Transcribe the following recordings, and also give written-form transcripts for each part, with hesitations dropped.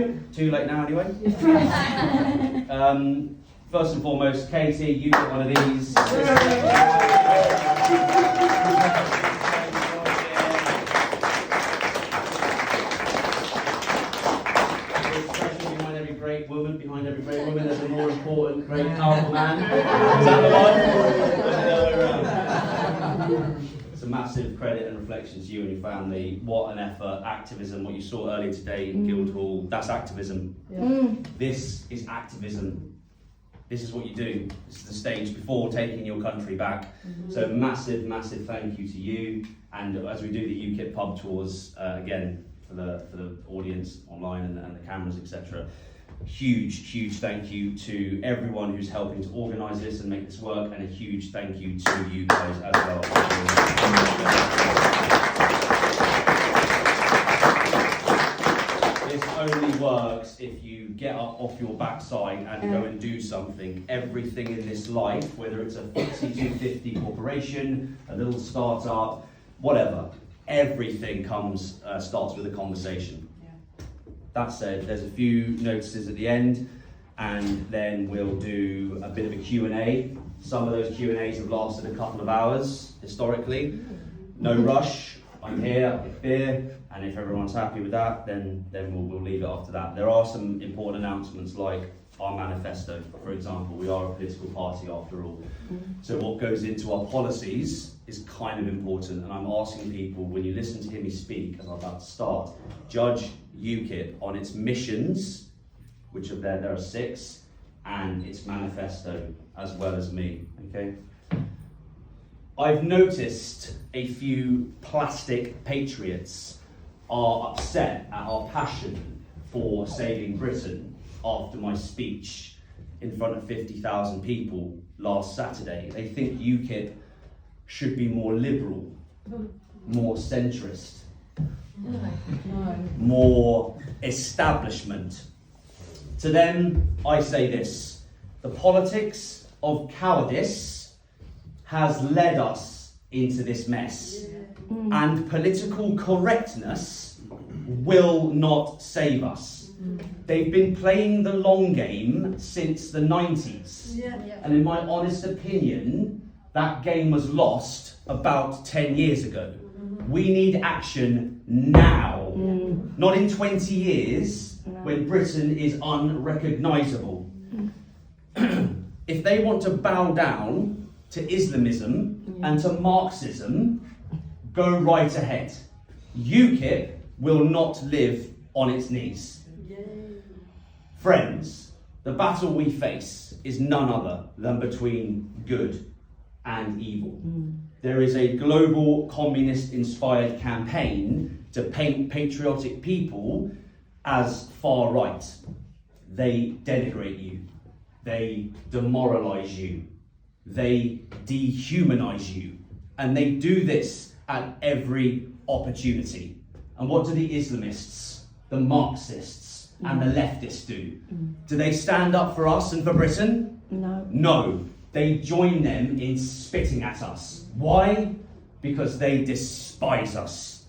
Too late now anyway. First and foremost, Katie, you got one of these. Behind every great woman, there's a more important, great, powerful man. Is that the one? It's a massive credit and reflection to you and your family. What an effort, activism, what you saw earlier today in Guildhall, that's activism. This is activism. This is what you do. This is the stage before taking your country back. So massive, massive thank you to you. And as we do the UKIP pub tours, again, for the audience online and the cameras, etc. Huge thank you to everyone who's helping to organise this and make this work, and a huge thank you to you guys as well. This only works if you get up off your backside and go and do something. Everything in this life, whether it's a FTSE 250 corporation, a little startup, whatever, everything starts with a conversation. That said, there's a few notices at the end, and then we'll do a bit of a Q&A. Some of those Q&As have lasted a couple of hours, historically. No rush, I'm here, I'll get beer, and if everyone's happy with that, then we'll leave it after that. There are some important announcements, like our manifesto, for example. We are a political party after all. So what goes into our policies is kind of important, and I'm asking people, when you listen to hear me speak, as I'm about to start, judge UKIP on its missions, which are there are 6, and its manifesto, as well as me, okay? I've noticed a few plastic patriots are upset at our passion for saving Britain after my speech in front of 50,000 people last Saturday. They think UKIP should be more liberal, more centrist, more establishment. To them, I say this: the politics of cowardice has led us into this mess, and political correctness will not save us. They've been playing the long game since the 90s, and in my honest opinion, that game was lost about 10 years ago. We need action now, not in 20 years when Britain is unrecognisable. If they want to bow down to Islamism and to Marxism, go right ahead. UKIP will not live on its knees. Friends, the battle we face is none other than between good and evil. There is a global communist-inspired campaign to paint patriotic people as far right. They denigrate you. They demoralise you. They dehumanise you. And they do this at every opportunity. And what do the Islamists, the Marxists, and the leftists do? Do they stand up for us and for Britain? No. No. They join them in spitting at us. Why? Because they despise us.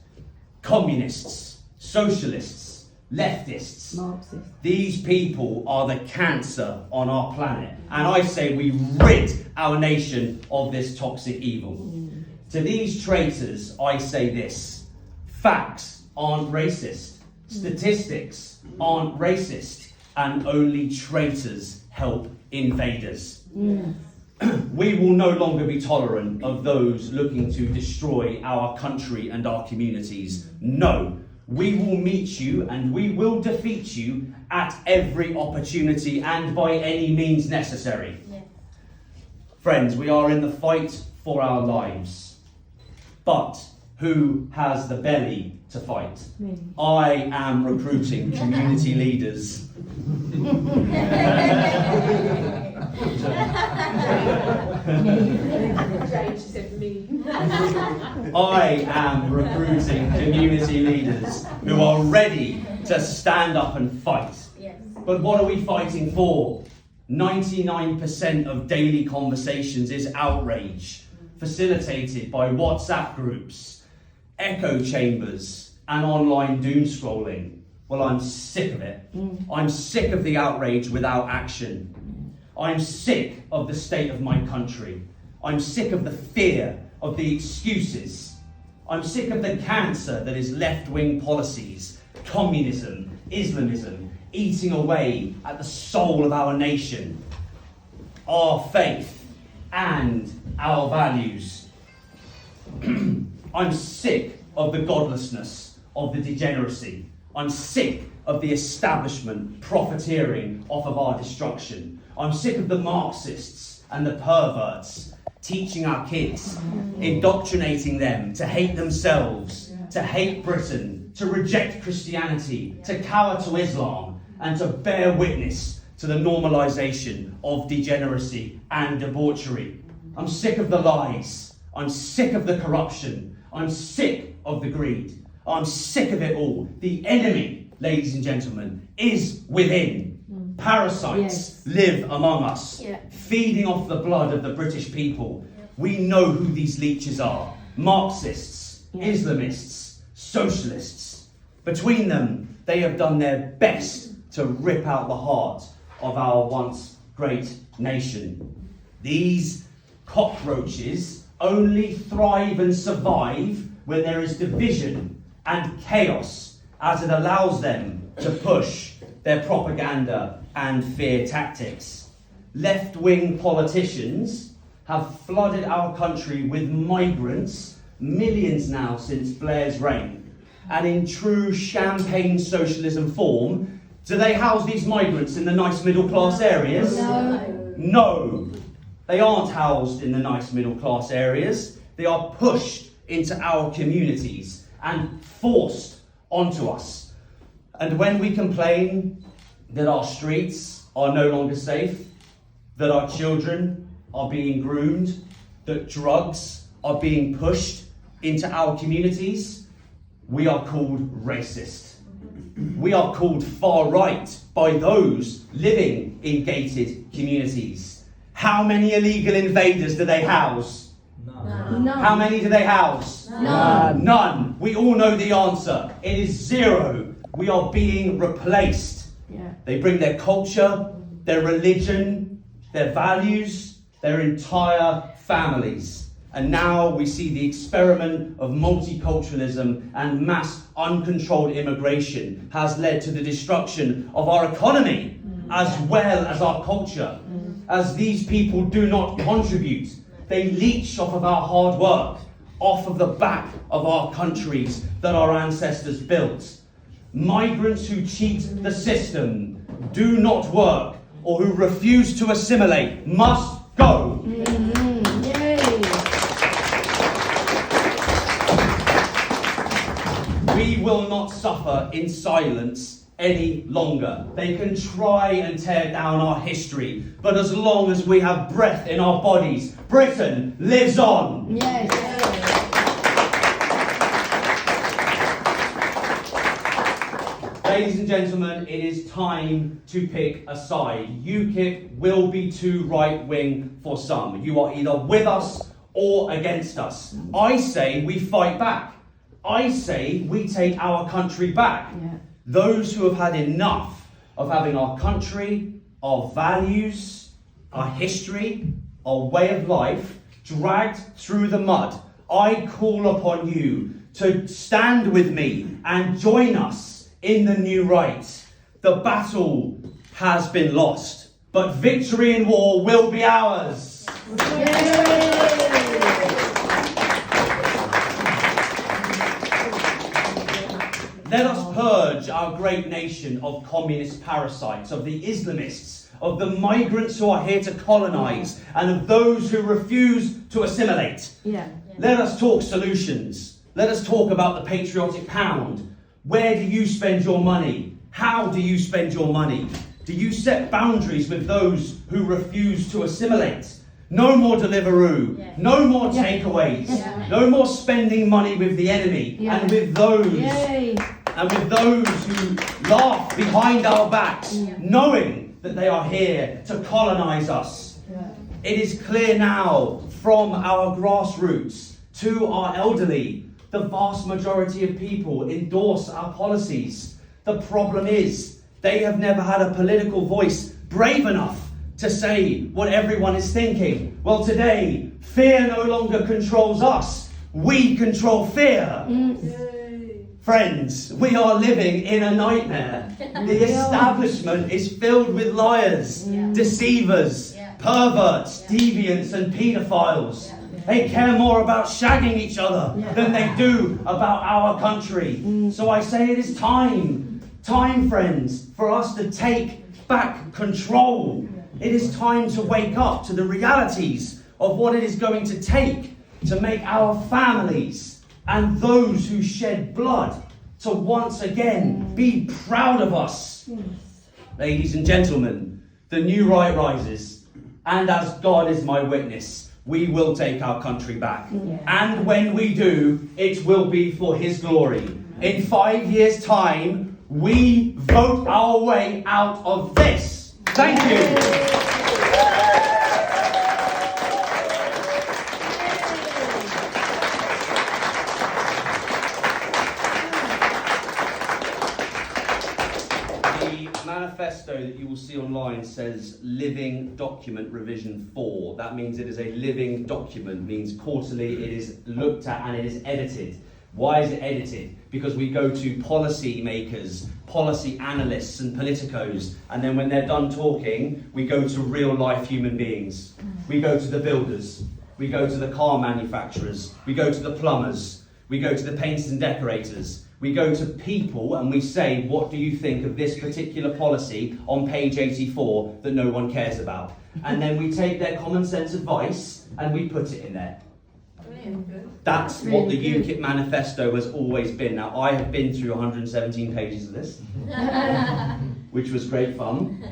Communists, socialists, leftists, Marxists. These people are the cancer on our planet. And I say we rid our nation of this toxic evil. To these traitors, I say this: facts aren't racist, statistics aren't racist, and only traitors help invaders. We will no longer be tolerant of those looking to destroy our country and our communities. No, we will meet you and we will defeat you at every opportunity and by any means necessary. Friends, we are in the fight for our lives. But who has the belly to fight? Me. I am recruiting community leaders. I am recruiting community leaders who are ready to stand up and fight. But what are we fighting for? 99% of daily conversations is outrage, facilitated by WhatsApp groups, echo chambers, and online doom scrolling. Well, I'm sick of it. I'm sick of the outrage without action. I'm sick of the state of my country. I'm sick of the fear, of the excuses. I'm sick of the cancer that is left-wing policies, communism, Islamism, eating away at the soul of our nation, our faith and our values. I'm sick of the godlessness, of the degeneracy. I'm sick of the establishment profiteering off of our destruction. I'm sick of the Marxists and the perverts teaching our kids, indoctrinating them to hate themselves, to hate Britain, to reject Christianity, to cower to Islam, and to bear witness to the normalisation of degeneracy and debauchery. I'm sick of the lies. I'm sick of the corruption. I'm sick of the greed. I'm sick of it all. The enemy, ladies and gentlemen, is within. Parasites live among us, feeding off the blood of the British people. We know who these leeches are. Marxists, Islamists, socialists. Between them, they have done their best to rip out the heart of our once great nation. These cockroaches only thrive and survive when there is division and chaos, as it allows them to push their propaganda and fear tactics. Left-wing politicians have flooded our country with migrants, millions now since Blair's reign. And in true champagne socialism form, do they house these migrants in the nice middle-class areas? No. They aren't housed in the nice middle-class areas. They are pushed into our communities and forced onto us. And when we complain that our streets are no longer safe, that our children are being groomed, that drugs are being pushed into our communities, we are called racist. We are called far right by those living in gated communities. How many illegal invaders do they house? None. How many do they house? None. We all know the answer. It is zero. We are being replaced. They bring their culture, their religion, their values, their entire families. And now we see the experiment of multiculturalism and mass uncontrolled immigration has led to the destruction of our economy as well as our culture. As these people do not contribute, they leech off of our hard work, off of the back of our countries that our ancestors built. Migrants who cheat the system, do not work, or who refuse to assimilate must go. We will not suffer in silence any longer. They can try and tear down our history, but as long as we have breath in our bodies, Britain lives on. Ladies and gentlemen, it is time to pick a side. UKIP will be too right-wing for some. You are either with us or against us. I say we fight back. I say we take our country back. Those who have had enough of having our country, our values, our history, our way of life dragged through the mud, I call upon you to stand with me and join us in the new right. The battle has been lost, but victory in war will be ours. Let us purge our great nation of communist parasites, of the Islamists, of the migrants who are here to colonise, and of those who refuse to assimilate. Let us talk solutions. Let us talk about the patriotic pound. Where do you spend your money? How do you spend your money? Do you set boundaries with those who refuse to assimilate? No more Deliveroo, no more takeaways, no more spending money with the enemy and with those who laugh behind our backs, knowing that they are here to colonise us. It is clear now from our grassroots to our elderly, the vast majority of people endorse our policies. The problem is, they have never had a political voice brave enough to say what everyone is thinking. Well, today, fear no longer controls us. We control fear. Friends, we are living in a nightmare. The establishment is filled with liars, deceivers, perverts, deviants and paedophiles. They care more about shagging each other than they do about our country. So I say it is time, friends, for us to take back control. It is time to wake up to the realities of what it is going to take to make our families and those who shed blood to once again be proud of us. Ladies and gentlemen, the new right rises, and as God is my witness, we will take our country back. And when we do, it will be for His glory. In 5 years' time, we vote our way out of this. Thank you. Manifesto that you will see online says Living Document Revision 4. That means it is a living document, means quarterly it is looked at and it is edited. Why is it edited? Because we go to policy makers, policy analysts and politicos, and then when they're done talking, we go to real life human beings. We go to the builders, we go to the car manufacturers, we go to the plumbers, we go to the painters and decorators. We go to people and we say, what do you think of this particular policy on page 84 that no one cares about? And then we take their common sense advice and we put it in there. That's what the UKIP manifesto has always been. Now, I have been through 117 pages of this, which was great fun.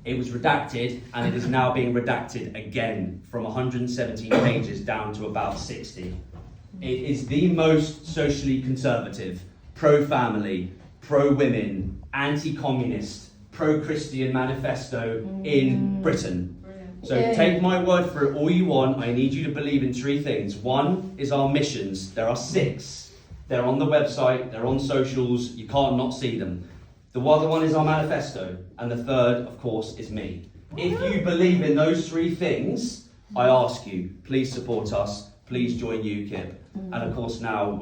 It was redacted and it is now being redacted again from 117 pages down to about 60. It is the most socially conservative, pro-family, pro-women, anti-communist, pro-Christian manifesto in Britain. So take my word for it all you want. I need you to believe in three things. One is our missions. There are 6. They're on the website, they're on socials, you can't not see them. The other one is our manifesto. And the third, of course, is me. If you believe in those 3 things, I ask you, please support us, please join UKIP. And of course now,